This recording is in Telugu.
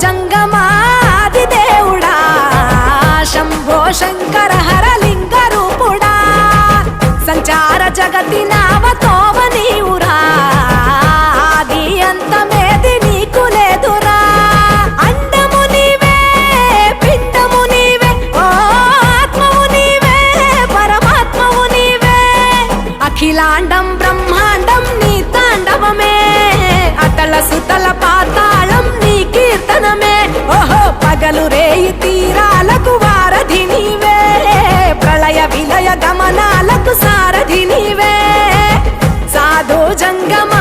జంగమాది దేవుడా శంభో శంకర హరలింగ రూపుడా సంచార జగతి నావతోవ నీవురా ఆది అంతమేది నీకు లేదురా అండము నీవే పిండము నీవే ఓ ఆత్మవు నీవే పరమాత్మవు నీవే అఖిలాండం బ్రహ్మాండం నీ తాండవమే అతల సుతల పాతాళం నీ కీర్తనమే ఓహో పగలు రేయి తీరాలకు వారధి నీవే ప్రళయ విలయ గమనాలకు సారథి నీవే సాధు జంగమ